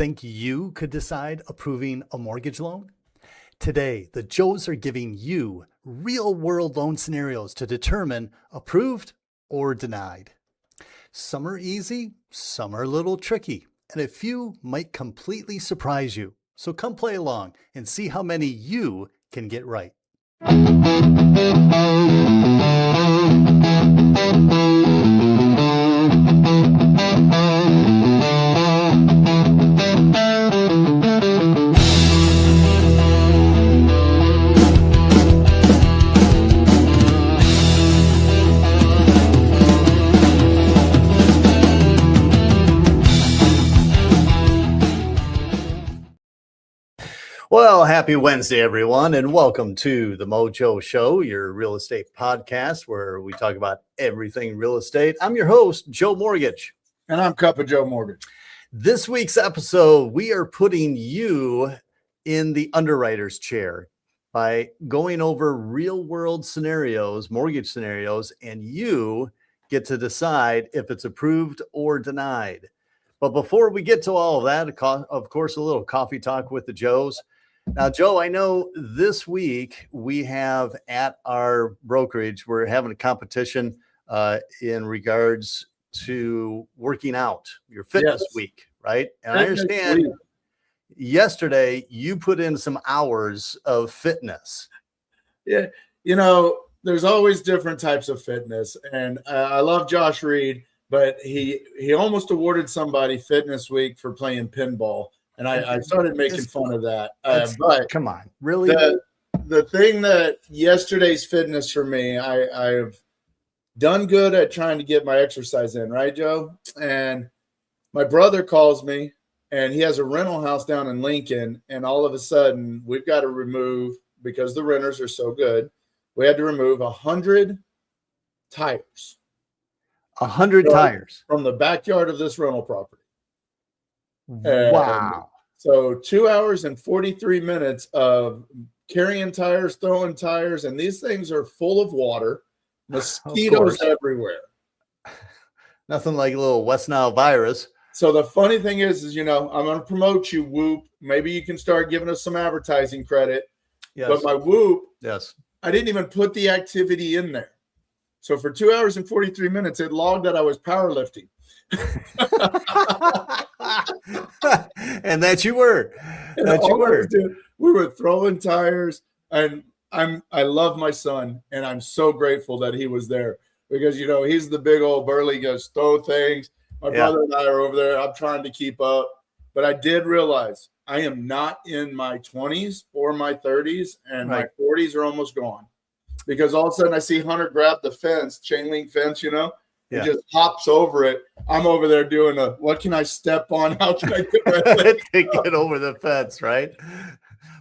think you could decide approving a mortgage loan? Today, the Joes are giving you real-world loan scenarios to determine approved or denied. Some are easy, some are a little tricky, and a few might completely surprise you. So come play along and see how many you can get right. Well, happy Wednesday, everyone, and welcome to the Mojo Show, your real estate podcast where we talk about everything real estate. I'm your host, Joe Mortgage. And I'm Cup of Joe Mortgage. This week's episode, we are putting you in the underwriter's chair by going over real-world scenarios, mortgage scenarios, and you get to decide if it's approved or denied. But before we get to all of that, of course, a little coffee talk with the Joes. Now, Joe, I know this week we have at our brokerage, we're having a competition in regards to working out, your fitness week, right? And I understand yesterday you put in some hours of fitness. Yeah, you know, there's always different types of fitness. And I love Josh Reed, but he almost awarded somebody fitness week for playing pinball. And I started making fun of that. But come on, really? The thing that yesterday's fitness for me, I've done good at trying to get my exercise in, right, Joe? And my brother calls me, and he has a rental house down in Lincoln. And all of a sudden, we've got to remove, because the renters are so good, we had to remove 100 tires. 100 tires from the backyard of this rental property. Wow. So 2 hours and 43 minutes of carrying tires, throwing tires, and these things are full of water, mosquitoes everywhere. Nothing like a little West Nile virus. So the funny thing is, you know, I'm going to promote you, Whoop. Maybe you can start giving us some advertising credit. Yes. But my Whoop, yes, I didn't even put the activity in there. So for 2 hours and 43 minutes, it logged that I was powerlifting. And that you were. We were throwing tires, and I love my son, and I'm so grateful that he was there because, you know, he's the big old burly, goes throw things. My brother and I are over there. I'm trying to keep up, but I did realize I am not in my 20s or my 30s, and my 40s are almost gone. Because all of a sudden I see Hunter grab the fence, chain link fence, you know, and just hops over it. I'm over there doing what can I step on? How can I get my leg to get over the fence, right?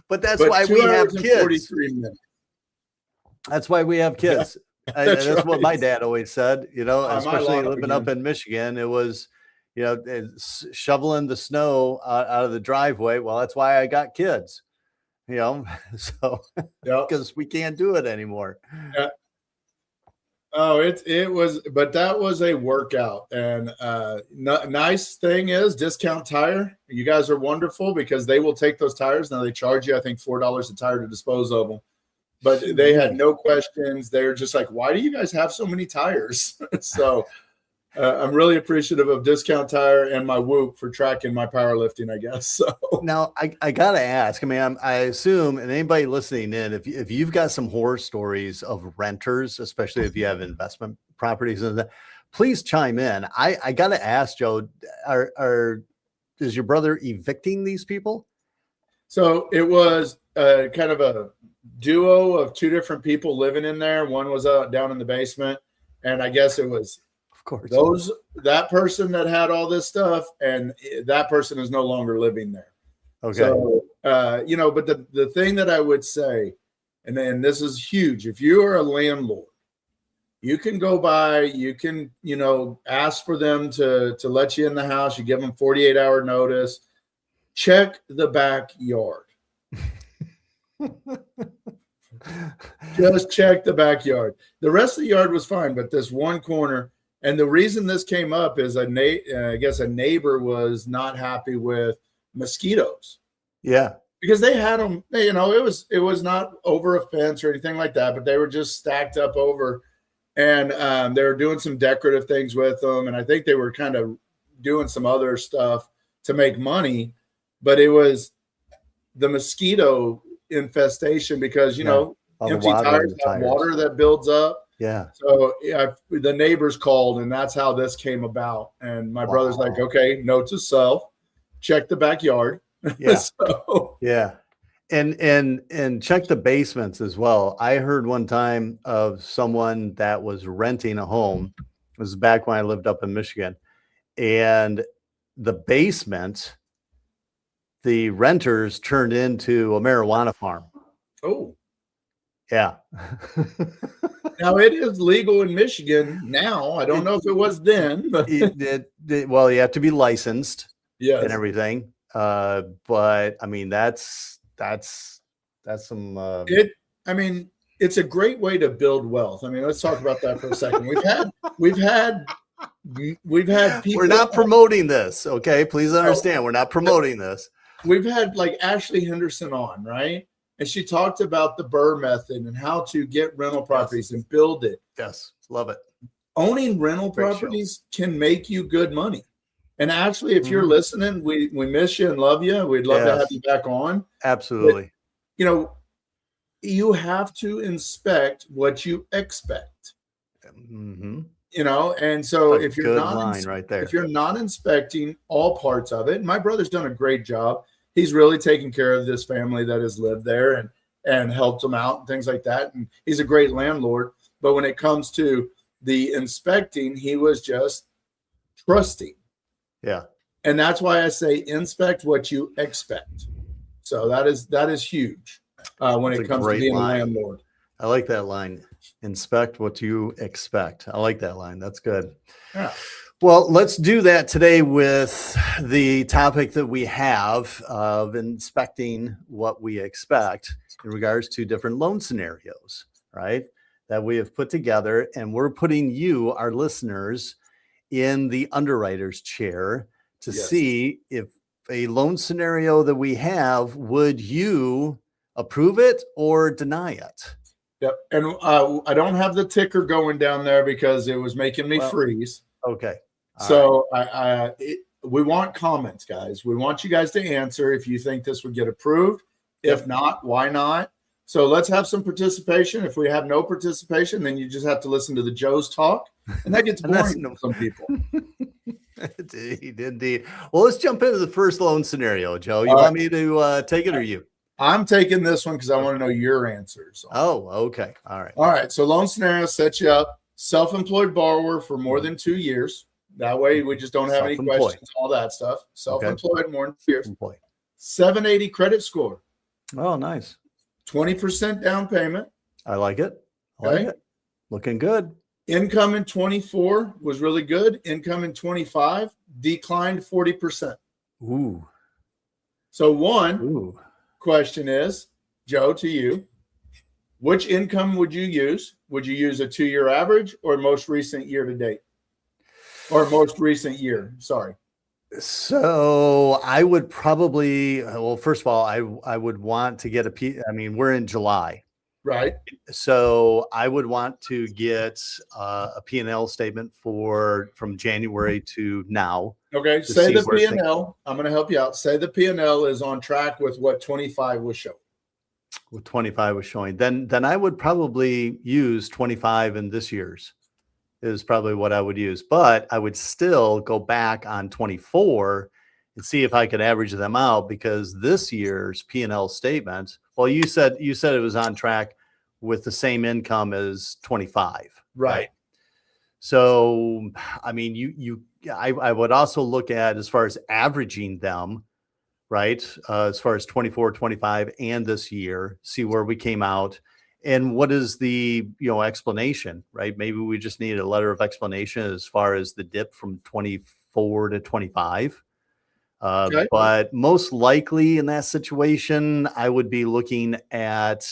But that's why we have kids. 43 minutes. That's why we have kids. That's right. What my dad always said, you know, especially living up in Michigan. It was, you know, shoveling the snow out of the driveway. Well, that's why I got kids. You know, so because we can't do it anymore. Yeah. Oh, it was, but that was a workout. And nice thing is Discount Tire. You guys are wonderful because they will take those tires. Now they charge you, I think, $4 a tire to dispose of them. But they had no questions. They're just like, why do you guys have so many tires? So I'm really appreciative of Discount Tire and my Whoop for tracking my powerlifting, I guess. So now I got to ask, I mean, I assume, and anybody listening in, if you've got some horror stories of renters, especially if you have investment properties, and please chime in. I got to ask, Joe, is your brother evicting these people? So it was kind of a duo of two different people living in there. One was down in the basement, and I guess it was, of course, that person that had all this stuff, and that person is no longer living there. Okay. So, you know, but the thing that I would say, and this is huge, if you are a landlord, you can go by, you can, you know, ask for them to let you in the house. You give them 48-hour notice. Check the backyard. Just check the backyard. The rest of the yard was fine, but this one corner, and the reason this came up is I guess a neighbor was not happy with mosquitoes. Yeah. Because they had them, you know, it was not over a fence or anything like that, but they were just stacked up over, and they were doing some decorative things with them, and I think they were kind of doing some other stuff to make money, but it was the mosquito infestation because, you know, empty tires have water that builds up. Yeah. So yeah, the neighbors called, and that's how this came about. And my brother's like, okay, note to self, check the backyard. Yeah. So, yeah. And check the basements as well. I heard one time of someone that was renting a home. It was back when I lived up in Michigan, and the basement, the renters turned into a marijuana farm. oh, yeah. Now it is legal in Michigan now. I don't know if it was then, but well, you have to be licensed, yes, and everything. But I mean, that's some. I mean, it's a great way to build wealth. I mean, let's talk about that for a second. We've had people. We're not promoting this, okay? Please understand, we're not promoting this. We've had like Ashley Henderson on, right? And she talked about the Burr method and how to get rental properties and build it. Yes, love it. Owning rental properties can make you good money. And actually, if you're listening, we miss you and love you. We'd love to have you back on. Absolutely. But, you know, you have to inspect what you expect. Mm-hmm. You know, and so if you're not right there. If you're not inspecting all parts of it, and my brother's done a great job. He's really taken care of this family that has lived there and helped them out and things like that. And he's a great landlord. But when it comes to the inspecting, he was just trusting. Yeah. And that's why I say inspect what you expect. So that is huge when it comes to being a landlord. I like that line. Inspect what you expect. I like that line. That's good. Yeah. Well, let's do that today with the topic that we have of inspecting what we expect in regards to different loan scenarios, right? That we have put together, and we're putting you, our listeners, in the underwriter's chair to see if a loan scenario that we have, would you approve it or deny it? Yep. And I don't have the ticker going down there because it was making me freeze. Okay. So we want comments, guys. We want you guys to answer if you think this would get approved. If not, why not? So let's have some participation. If we have no participation, then you just have to listen to the Joes talk. And that gets boring to some people. Indeed. Well, let's jump into the first loan scenario, Joe. You want me to take it or you? I'm taking this one because I want to know your answers. Oh, okay. All right. All right. So loan scenario sets you up. Self-employed borrower for more than 2 years. That way we just don't have any questions, all that stuff. Self-employed more than 2 years. 780 credit score. Oh, nice. 20% down payment. I like it. Like it. Looking good. Income in 24 was really good. Income in 25 declined 40%. Ooh. So question is, Joe, to you, which income would you use? Would you use a 2-year average or most recent year to date? Or most recent year, sorry. So I would probably, well, first of all, I would want to get we're in July. Right. So I would want to get a P&L statement from January to now. Okay. Say the P&L. I'm going to help you out. Say the P&L is on track with what 25 was showing. What 25 was showing. Then I would probably use 25 in this year's. Is probably what I would use, but I would still go back on 24 and see if I could average them out, because this year's P&L statement, well, you said it was on track with the same income as 25. Right. So, I mean, I would also look at, as far as averaging them, right? As far as 24, 25 and this year, see where we came out. And what is the, explanation, right? Maybe we just need a letter of explanation as far as the dip from 24 to 25. Okay. But most likely in that situation, I would be looking at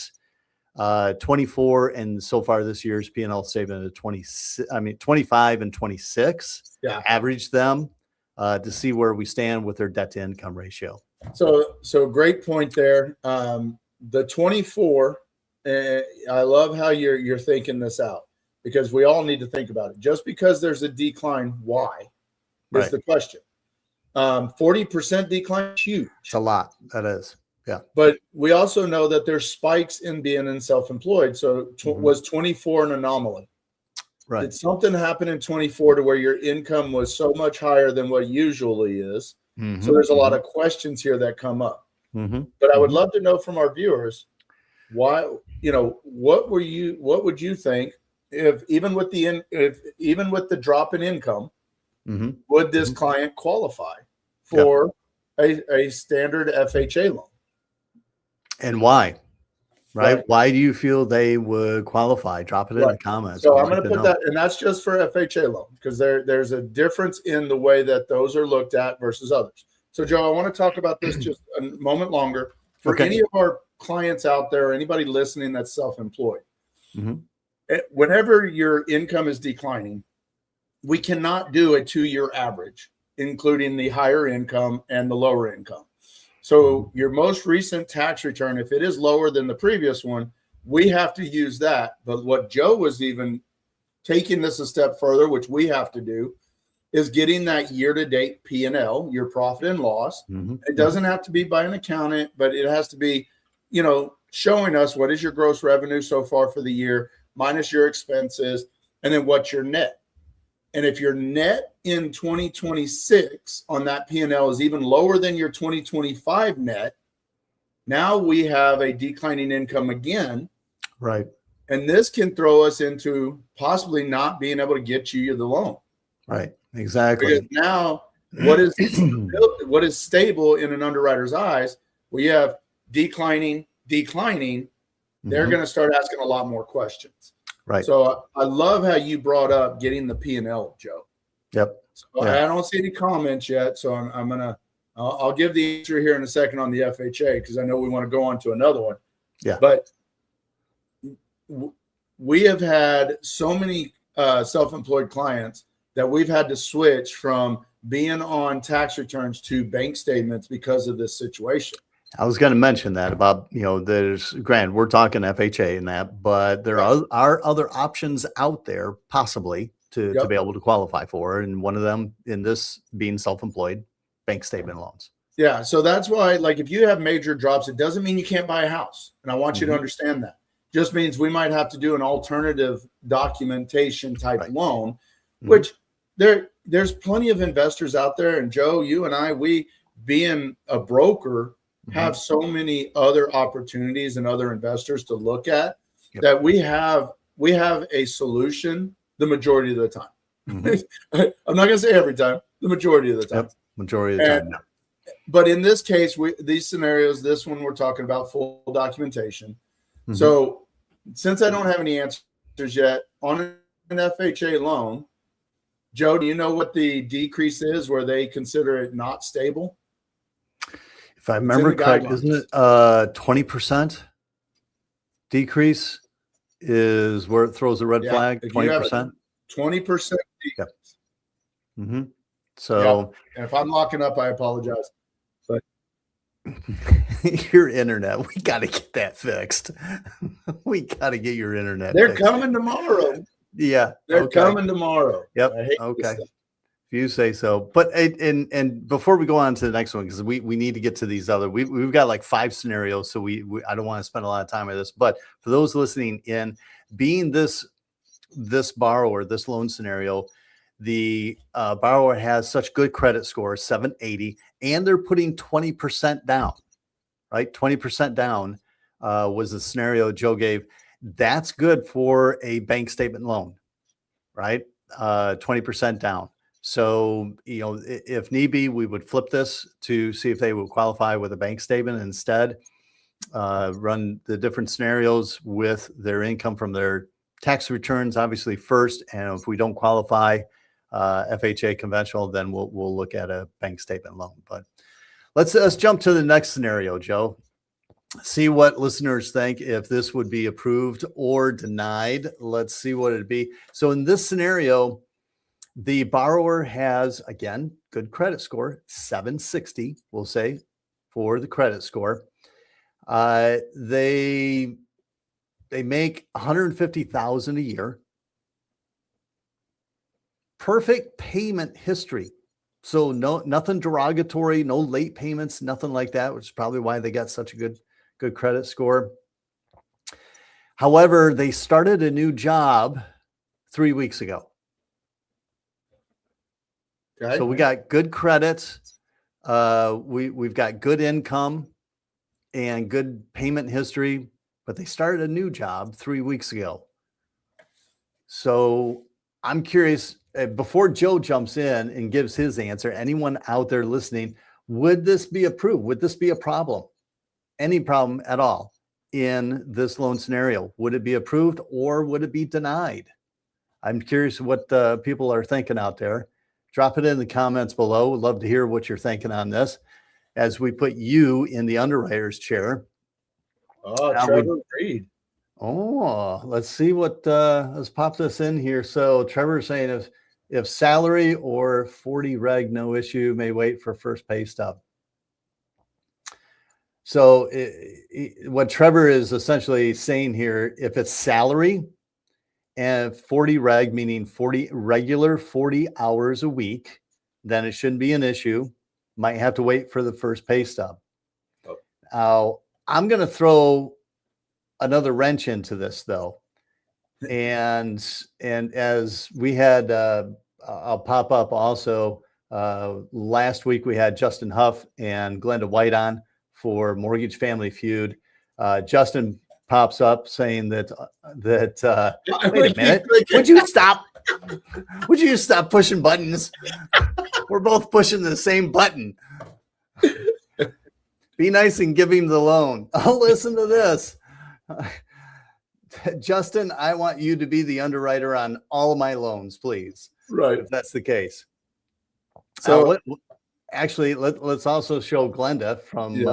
24, and so far this year's P&L statement of 25 and 26. Yeah. Average them to see where we stand with their debt to income ratio. So great point there. The 24, I love how you're thinking this out, because we all need to think about it. Just because there's a decline, why is the question. 40% decline is huge. It's a lot. That is. Yeah. But we also know that there's spikes in being in self-employed. So was 24 an anomaly? Right. Did something happen in 24 to where your income was so much higher than what usually is? So there's a lot of questions here that come up. But I would love to know from our viewers, why, what would you think if even with the drop in income, would this client qualify for a standard FHA loan? And why? Right? Why do you feel they would qualify? Drop it in the comments. So I'm going to put that, and that's just for FHA loan, because there's a difference in the way that those are looked at versus others. So Joe, I want to talk about this just a moment longer for any of our clients out there, anybody listening that's self-employed. Whenever your income is declining, we cannot do a 2-year average, including the higher income and the lower income. So your most recent tax return, if it is lower than the previous one, we have to use that. But what Joe was even taking this a step further, which we have to do, is getting that year-to-date P&L, your profit and loss. It doesn't have to be by an accountant, but it has to be, showing us what is your gross revenue so far for the year, minus your expenses, and then what's your net. And if your net in 2026 on that P&L is even lower than your 2025 net, now we have a declining income again. Right. And this can throw us into possibly not being able to get you the loan. Right. Exactly. Because now what is stable in an underwriter's eyes, we have declining. They're going to start asking a lot more questions. Right. So I love how you brought up getting the P&L, Joe. Yep. So I don't see any comments yet, so I'll give the answer here in a second on the FHA, because I know we want to go on to another one. Yeah. But we have had so many self-employed clients that we've had to switch from being on tax returns to bank statements because of this situation. I was going to mention that about, there's we're talking FHA and that, but there are other options out there possibly to be able to qualify for. And one of them in this being self-employed, bank statement loans. Yeah. So that's why, like, if you have major drops, it doesn't mean you can't buy a house. And I want you to understand that. Just means we might have to do an alternative documentation type loan, which there's plenty of investors out there. And Joe, you and I, we being a broker, have so many other opportunities and other investors to look at that we have a solution the majority of the time. I'm not going to say every time, the majority of the time. Majority of the time. But in this case, these scenarios, this one we're talking about full documentation. So since I don't have any answers yet on an FHA loan, Joe, do you know what the decrease is where they consider it not stable? If I remember correct, isn't it 20% decrease is where it throws a red flag? 20%? 20% decrease. So and if I'm locking up, I apologize. But your internet, we got to get that fixed. We got to get your internet They're fixed. coming tomorrow. Yeah. They're coming tomorrow. Yep. Okay. If you say so. But and before we go on to the next one, because we need to get to these other, we've got like 5 scenarios, so we I don't want to spend a lot of time on this. But for those listening in, being this borrower, this loan scenario, the borrower has such good credit score, 780, and they're putting 20% down, right? 20% down was the scenario Joe gave. That's good for a bank statement loan, right? 20% down. So, if need be, we would flip this to see if they would qualify with a bank statement instead, run the different scenarios with their income from their tax returns, obviously first. And if we don't qualify FHA conventional, then we'll look at a bank statement loan. But let's jump to the next scenario, Joe. See what listeners think, if this would be approved or denied. Let's see what it'd be. So in this scenario, the borrower has, again, good credit score, 760, we'll say, for the credit score. They make $150,000 a year. Perfect payment history. So nothing derogatory, no late payments, nothing like that, which is probably why they got such a good credit score. However, they started a new job 3 weeks ago. Okay. So we got good credit. We've got good income and good payment history, but they started a new job 3 weeks ago. So I'm curious, before Joe jumps in and gives his answer, anyone out there listening, would this be approved? Would this be a problem? Any problem at all in this loan scenario? Would it be approved or would it be denied? I'm curious what people are thinking out there. Drop it in the comments below. Would love to hear what you're thinking on this as we put you in the underwriter's chair. Oh, Trevor Reed. Oh, let's see what let's pop this in here. So Trevor's saying if salary or 40 reg, no issue, may wait for first pay stub. So what Trevor is essentially saying here, if it's salary and 40 reg, meaning 40 regular 40 hours a week, then it shouldn't be an issue. Might have to wait for the first pay stub. Now, I'm going to throw another wrench into this though. And as we had, I'll pop up also, last week we had Justin Huff and Glenda White on for Mortgage Family Feud. Justin pops up saying that wait a minute, would you stop pushing buttons? We're both pushing the same button. Be nice and give him the loan. I'll listen to this. Justin, I want you to be the underwriter on all of my loans, please. Right. If that's the case. So actually, let's also show Glenda from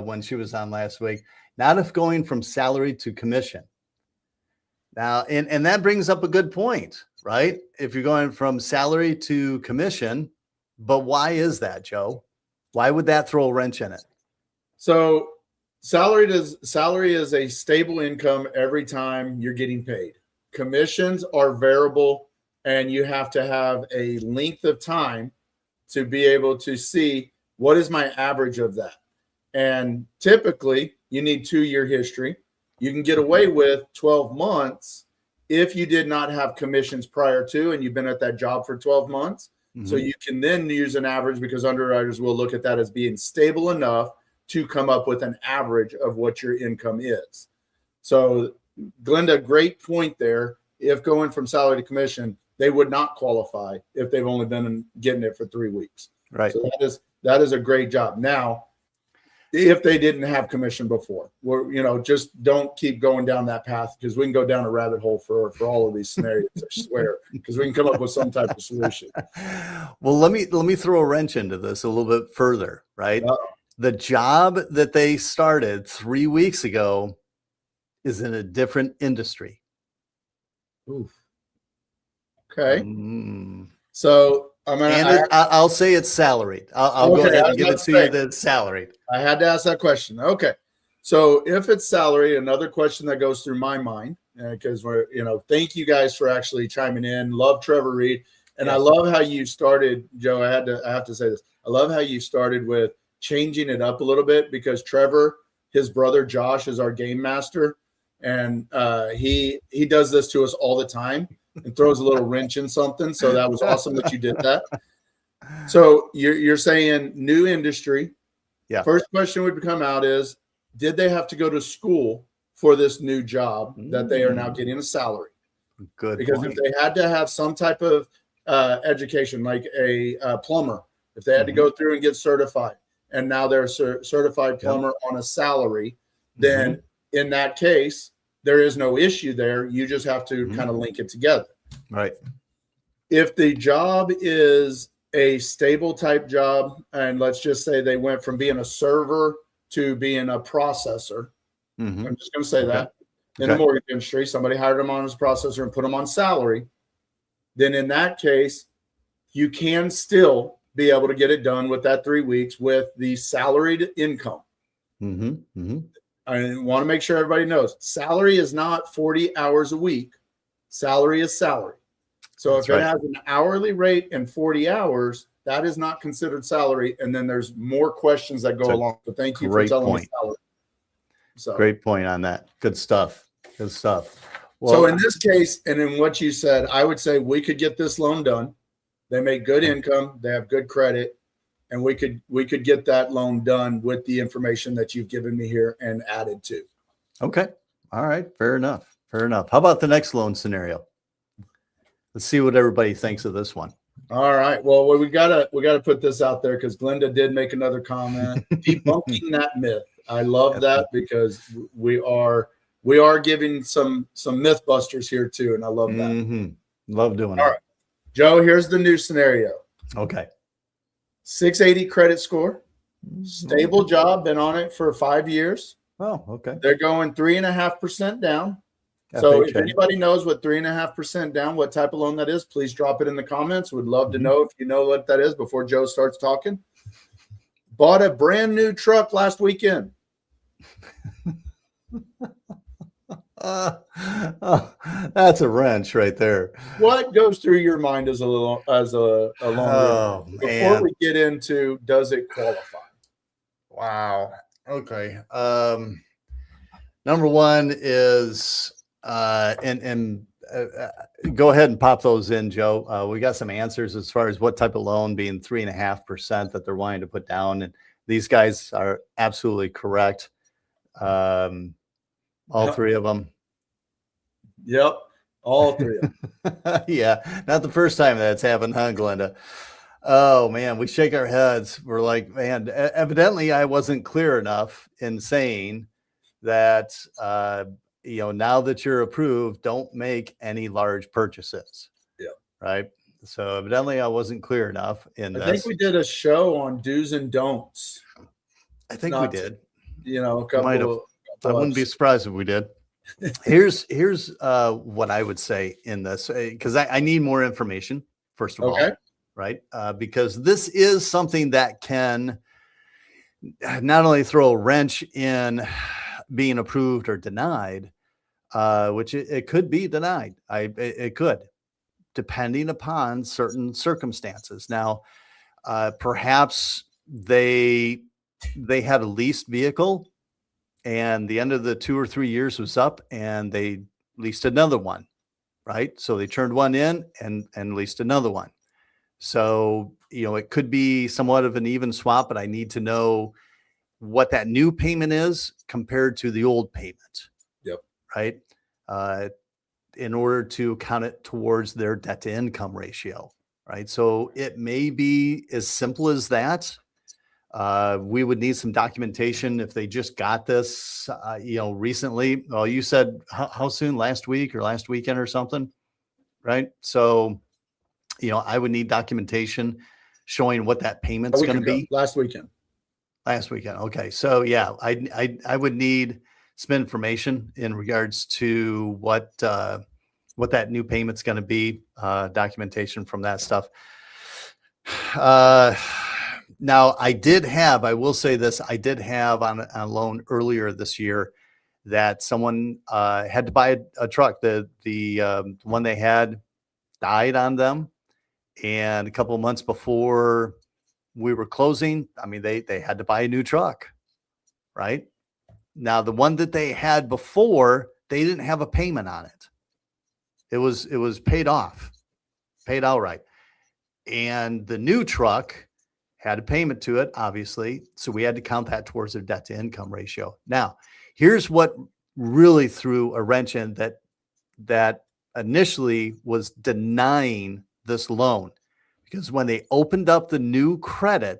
when she was on last week. Not if going from salary to commission. Now, and that brings up a good point, right? If you're going from salary to commission, but why is that, Joe? Why would that throw a wrench in it? So salary is a stable income every time you're getting paid. Commissions are variable, and you have to have a length of time to be able to see what is my average of that. And typically you need 2-year history. You can get away with 12 months if you did not have commissions prior to, and you've been at that job for 12 months. Mm-hmm. So you can then use an average, because underwriters will look at that as being stable enough to come up with an average of what your income is. So Glenda, great point there. If going from salary to commission, they would not qualify if they've only been getting it for 3 weeks. Right. So that is a great job. Now, if they didn't have commission before, just don't keep going down that path, because we can go down a rabbit hole for all of these scenarios, I swear, because we can come up with some type of solution. Well, let me throw a wrench into this a little bit further, right? The job that they started 3 weeks ago is in a different industry. Oof. Okay. So I'll say it's salaried. I'll go ahead and give it to you that it's salaried. I had to ask that question. Okay. So if it's salary, another question that goes through my mind, because thank you guys for actually chiming in. Love Trevor Reed. And yes. I love how you started, Joe. I have to say this. I love how you started with changing it up a little bit, because Trevor, his brother Josh, is our game master, and he does this to us all the time and throws a little wrench in something. So that was awesome that you did that. So you're saying new industry. Yeah. First question would come out is, did they have to go to school for this new job that they are now getting a salary? Good. Because if they had to have some type of education, like a plumber, if they had to go through and get certified, and now they're a certified plumber on a salary, then in that case, there is no issue there. You just have to kind of link it together. Right. If the job is a stable type job, and let's just say they went from being a server to being a processor, I'm just going to say that in the mortgage industry, somebody hired them on as a processor and put them on salary, then in that case, you can still be able to get it done with that 3 weeks with the salaried income. I want to make sure everybody knows salary is not 40 hours a week. Salary is salary. So if it has an hourly rate and 40 hours, that is not considered salary. And then there's more questions that go along. So thank you for telling me salary. So great point on that. Good stuff. Good stuff. Well, so in this case, and in what you said, I would say we could get this loan done. They make good income. They have good credit. And we could get that loan done with the information that you've given me here and added to. Okay. All right. Fair enough. Fair enough. How about the next loan scenario? Let's see what everybody thinks of this one. All right. Well, we gotta put this out there because Glenda did make another comment debunking that myth. I love that because we are giving some myth busters here too, and I love that. Love doing it. All right, Joe. Here's the new scenario. Okay. 680 credit score, stable job, been on it for 5 years. Oh, okay. They're going 3.5% down. So if anybody knows what 3.5% down, what type of loan that is, please drop it in the comments. Would love to know if you know what that is before Joe starts talking. Bought a brand new truck last weekend. That's a wrench right there. What goes through your mind as a loan? Before we get into, does it qualify? Wow. Okay. Number one is go ahead and pop those in, Joe. We got some answers as far as what type of loan being 3.5% that they're wanting to put down, and these guys are absolutely correct. All three of them. Yep, all three of them. Yeah, not the first time that's happened, huh, Glenda? Oh man, we shake our heads. We're like, man, evidently I wasn't clear enough in saying that, now that you're approved, don't make any large purchases. Yeah. Right. So evidently I wasn't clear enough in this. I think we did a show on do's and don'ts. I think we did. A couple. I wouldn't be surprised if we did. Here's what I would say in this, because I need more information, first of all. Right. Because this is something that can not only throw a wrench in being approved or denied, which it could be denied. It could, depending upon certain circumstances. Now, perhaps they had a leased vehicle and the end of the 2 or 3 years was up and they leased another one, right? So they turned one in and leased another one. So, it could be somewhat of an even swap, but I need to know what that new payment is compared to the old payment. Yep. Right. In order to count it towards their debt to income ratio. Right. So it may be as simple as that. We would need some documentation if they just got this, recently. Well, you said how soon? Last week or last weekend or something. Right. So, I would need documentation showing what that payment's going to be. Last weekend. Okay. So yeah, I would need some information in regards to what that new payment's going to be, documentation from that stuff. Now I will say this, I did have on a loan earlier this year that someone had to buy a truck. The one they had died on them. And a couple of months before we were closing, I mean, they had to buy a new truck, right? Now, the one that they had before, they didn't have a payment on it. It was paid off, paid outright. And the new truck had a payment to it, obviously. So we had to count that towards their debt to income ratio. Now, here's what really threw a wrench in that initially was denying this loan, because when they opened up the new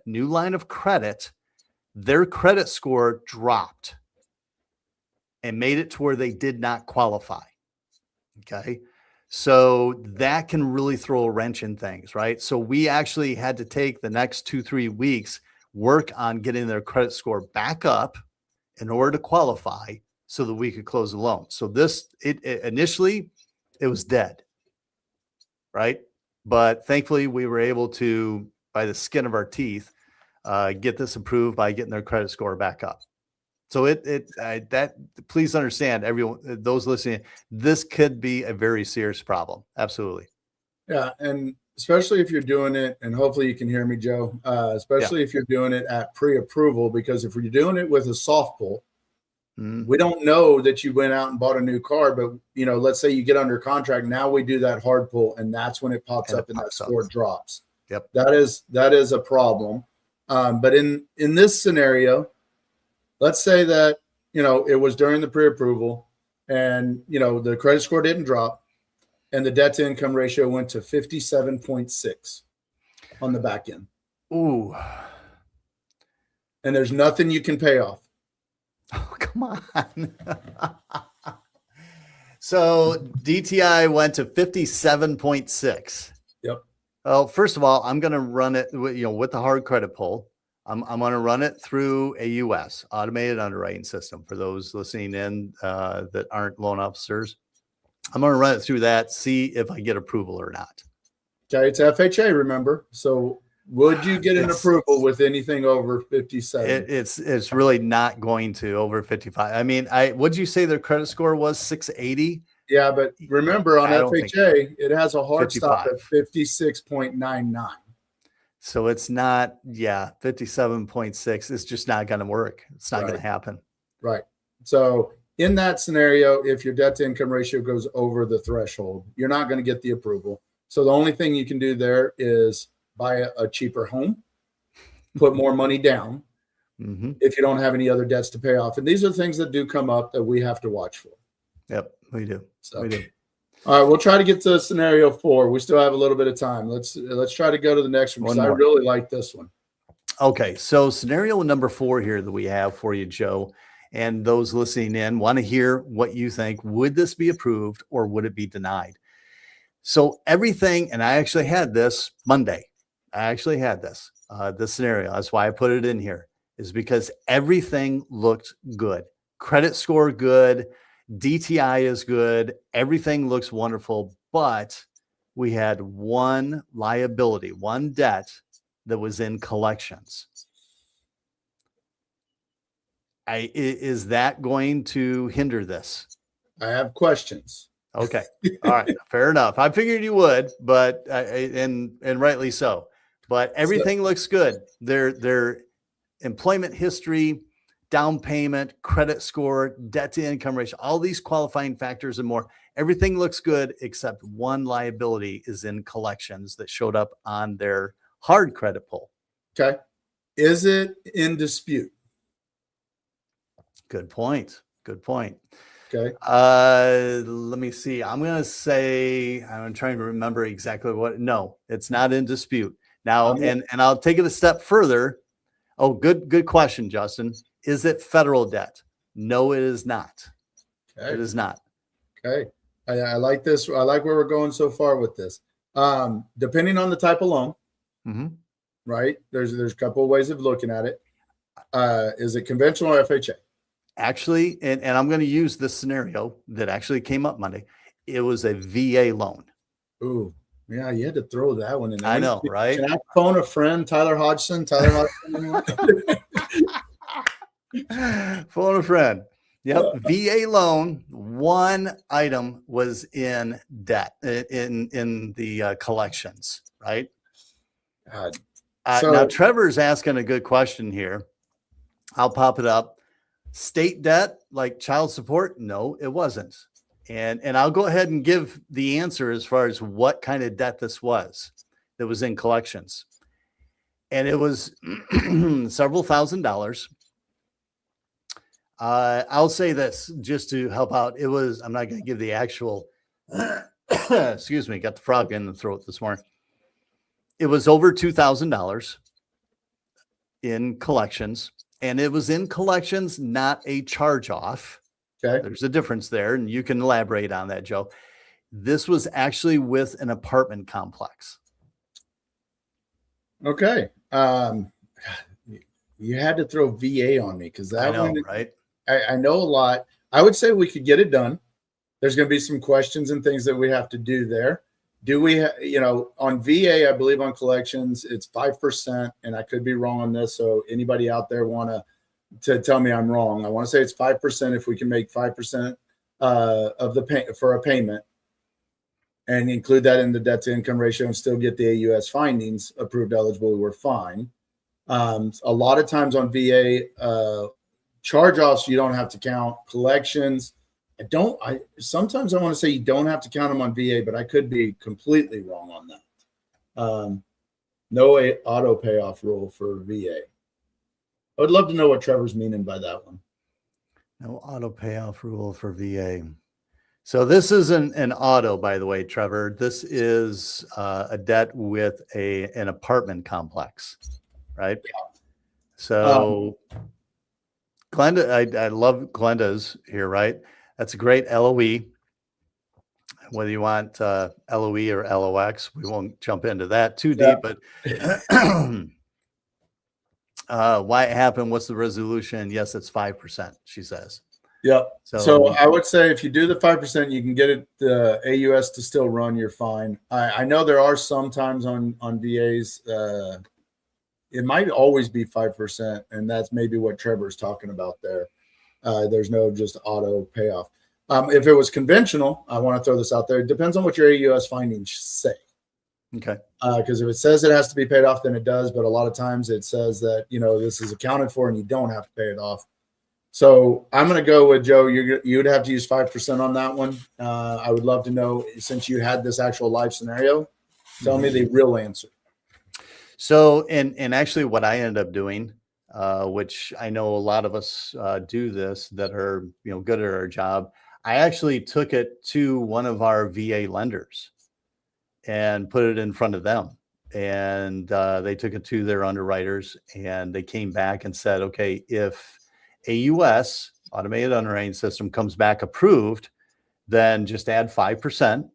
line of credit, their credit score dropped and made it to where they did not qualify. Okay. So that can really throw a wrench in things, right? So we actually had to take the next 2-3 weeks, work on getting their credit score back up in order to qualify so that we could close the loan. So initially it was dead, right? But thankfully we were able to by the skin of our teeth, get this approved by getting their credit score back up. So please understand, everyone, those listening, this could be a very serious problem. Absolutely. Yeah. And especially if you're doing it, and hopefully you can hear me, Joe, especially if you're doing it at pre-approval, because if you're doing it with a soft pull, we don't know that you went out and bought a new car, but let's say you get under contract. Now we do that hard pull, and that's when it pops up and that score drops. Yep. That is a problem. But in this scenario, let's say that, it was during the pre-approval and, the credit score didn't drop and the debt to income ratio went to 57.6 on the back end. Ooh. And there's nothing you can pay off. Oh, come on. So DTI went to 57.6. Yep. Well, first of all, I'm going to run it with the hard credit pull. I'm going to run it through a US automated underwriting system for those listening in that aren't loan officers. I'm going to run it through that, see if I get approval or not. Okay, it's FHA, remember. So would you get an approval with anything over 57? It's really not going to over 55. I mean, what'd you say their credit score was? 680? Yeah, but remember on FHA, it has a hard 55. stop at 56.99. So it's not, 57.6 is just not going to work. It's not going to happen. Right. So in that scenario, if your debt to income ratio goes over the threshold, you're not going to get the approval. So the only thing you can do there is buy a cheaper home, put more money down if you don't have any other debts to pay off. And these are things that do come up that we have to watch for. Yep, we do. So, we do. All right, we'll try to get to scenario 4. We still have a little bit of time. Let's try to go to the next one because I really like this one. Okay, so scenario number 4 here that we have for you, Joe, and those listening in want to hear what you think. Would this be approved or would it be denied? So everything, and I actually had this Monday. This scenario. That's why I put it in here, is because everything looked good. Credit score good. DTI is good. Everything looks wonderful, but we had one liability, one debt that was in collections. Is that going to hinder this? I have questions. Okay. All right. Fair enough. I figured you would, but and rightly so. But everything looks good. Their employment history, down payment, credit score, debt to income ratio, all these qualifying factors and more. Everything looks good except one liability is in collections that showed up on their hard credit pull. Okay. Is it in dispute? Good point. Okay. Let me see. I'm going to say, I'm trying to remember exactly what. No, it's not in dispute. Now, and I'll take it a step further. Oh, good question, Justin. Is it federal debt? No, it is not. Okay. It is not. Okay. I like this. I like where we're going so far with this. Depending on the type of loan, right? There's a couple of ways of looking at it. Is it conventional or FHA? Actually, and I'm going to use this scenario that actually came up Monday. It was a VA loan. Ooh, yeah, you had to throw that one in. I know, right? Can I phone a friend, Tyler Hodgson? Phone a friend. Yep. VA loan. One item was in debt in the collections, right? Now Trevor's asking a good question here. I'll pop it up. State debt, like child support? No, it wasn't. And I'll go ahead and give the answer as far as what kind of debt this was that was in collections. And it was several $1,000s. I'll say this just to help out. It was, I'm not going to give the actual, excuse me, got the frog in the throat this morning. It was over $2,000 in collections, and it was in collections, not a charge off. Okay. There's a difference there, and you can elaborate on that, Joe. This was actually with an apartment complex. Okay. You had to throw VA on me because that one, right? I know a lot. I would say we could get it done. There's going to be some questions and things that we have to do there, Do we, on VA, I believe on collections, it's 5%, and I could be wrong on this. So anybody out there want to tell me I'm wrong? I want to say it's 5% if we can make 5% of the pay for a payment and include that in the debt to income ratio and still get the AUS findings approved eligible, we're fine. A lot of times on VA charge-offs, you don't have to count. Collections, sometimes I want to say you don't have to count them on VA, but I could be completely wrong on that. No auto payoff rule for VA. I would love to know what Trevor's meaning by that one. No auto payoff rule for VA. So this isn't an auto, by the way, Trevor. This is a debt with an apartment complex, right? Yeah. So Glenda, I love Glenda's here, right? That's a great LOE. Whether you want LOE or LOX, we won't jump into that too deep, but why it happened, what's the resolution? Yes, it's 5%, she says. Yeah. So I would say if you do the 5%, you can get it AUS to still run. You're fine. I know there are some times on VAs, it might always be 5%, and that's maybe what Trevor's talking about there. There's no just auto payoff. If it was conventional, I want to throw this out there. It depends on what your AUS findings say. Okay. Because if it says it has to be paid off, then it does. But a lot of times it says that this is accounted for and you don't have to pay it off. So I'm going to go with Joe. You'd have to use 5% on that one. I would love to know, since you had this actual live scenario, tell me the real answer. So, and actually what I ended up doing, which I know a lot of us do this that are, good at our job. I actually took it to one of our VA lenders and put it in front of them. And they took it to their underwriters, and they came back and said, okay, if AUS, automated underwriting system, comes back approved, then just add 5%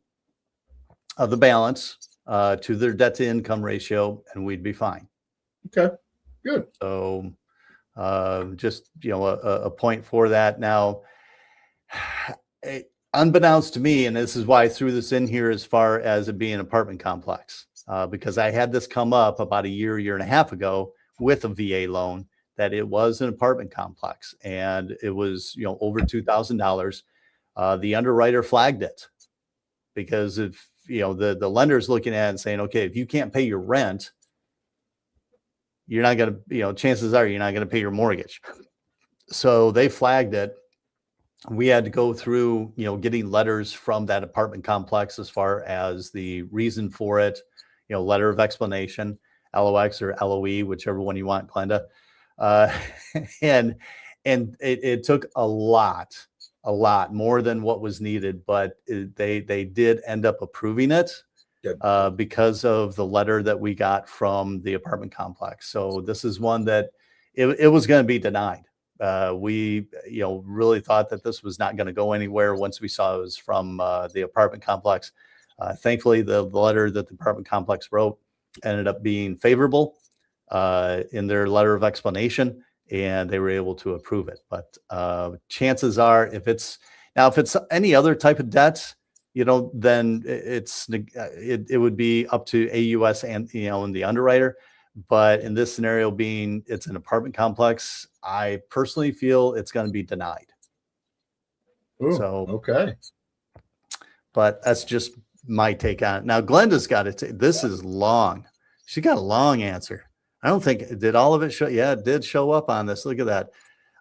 of the balance to their debt to income ratio, and we'd be fine. Okay, good. So just, a point for that. Now, unbeknownst to me, and this is why I threw this in here as far as it being an apartment complex, because I had this come up about a year and a half ago with a VA loan, that it was an apartment complex and it was, over $2,000. The underwriter flagged it because if, the lender's looking at it and saying, okay, if you can't pay your rent, you're not going to, chances are you're not going to pay your mortgage. So they flagged it. We had to go through, getting letters from that apartment complex as far as the reason for it, letter of explanation, LOX or LOE, whichever one you want, Glenda. And it took a lot more than what was needed, but they did end up approving it because of the letter that we got from the apartment complex. So this is one that it was going to be denied. We, really thought that this was not going to go anywhere once we saw it was from the apartment complex. Thankfully, the letter that the apartment complex wrote ended up being favorable in their letter of explanation, and they were able to approve it. But chances are, if it's any other type of debt, then it would be up to AUS and and the underwriter. But in this scenario, being it's an apartment complex, I personally feel it's going to be denied. Ooh, so okay, but that's just my take on it. Now, Glenda's got it. This is long. She got a long answer. I don't think, did all of it show? Yeah, it did show up on this. Look at that.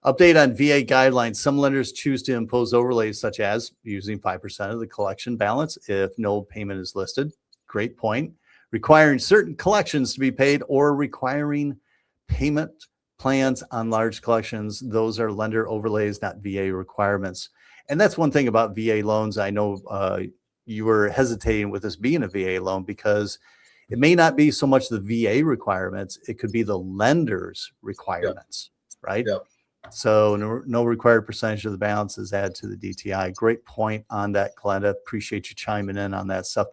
Update on VA guidelines. Some lenders choose to impose overlays such as using 5% of the collection balance if no payment is listed. Great point. Requiring certain collections to be paid or requiring payment plans on large collections. Those are lender overlays, not VA requirements. And that's one thing about VA loans. I know you were hesitating with this being a VA loan because it may not be so much the VA requirements. It could be the lender's requirements, right? Yep. So no required percentage of the balance is added to the DTI. Great point on that, Glenda. Appreciate you chiming in on that stuff.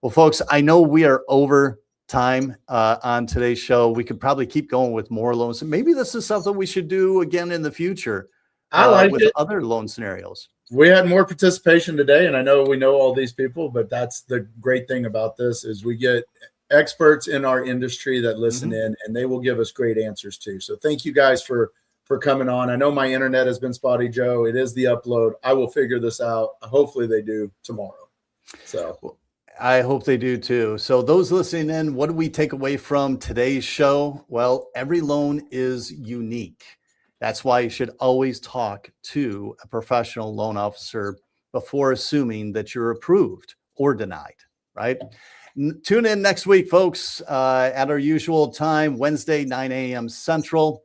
Well, folks, I know we are over time on today's show. We could probably keep going with more loans. Maybe this is something we should do again in the future I like with it. other loan scenarios. We had more participation today, and I know we know all these people, but that's the great thing about this is we get experts in our industry that listen in, and they will give us great answers too. So thank you guys for coming on. I know my internet has been spotty, Joe. It is the upload. I will figure this out. Hopefully they do tomorrow. So I hope they do too. So those listening in, what do we take away from today's show? Well, every loan is unique. That's why you should always talk to a professional loan officer before assuming that you're approved or denied, right? Tune in next week, folks, at our usual time, Wednesday, 9 a.m. Central.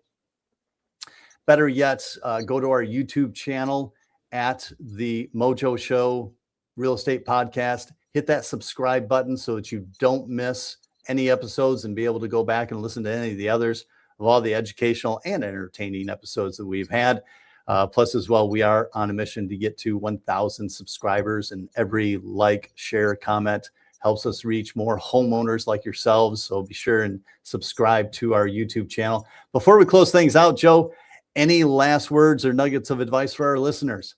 Better yet, go to our YouTube channel at the Mojo Show Real Estate Podcast. Hit that subscribe button so that you don't miss any episodes and be able to go back and listen to any of the others of all the educational and entertaining episodes that we've had. Plus, as well, we are on a mission to get to 1,000 subscribers, and every like, share, comment helps us reach more homeowners like yourselves. So be sure and subscribe to our YouTube channel. Before we close things out, Joe, any last words or nuggets of advice for our listeners?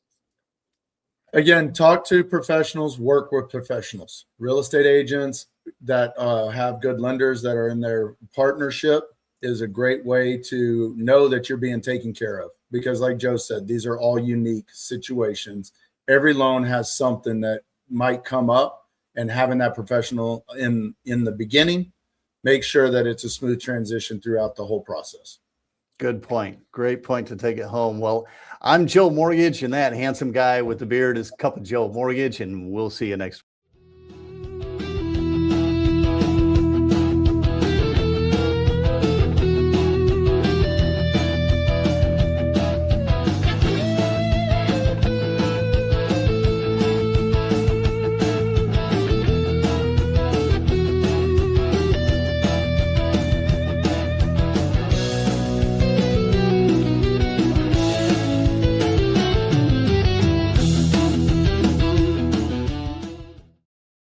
Again, talk to professionals, work with professionals, real estate agents that have good lenders that are in their partnership is a great way to know that you're being taken care of. Because like Joe said, these are all unique situations. Every loan has something that might come up, and having that professional in the beginning, make sure that it's a smooth transition throughout the whole process. Good point. Great point to take it home. Well, I'm Joe Mortgage, and that handsome guy with the beard is Cup of Joe Mortgage, and we'll see you next week.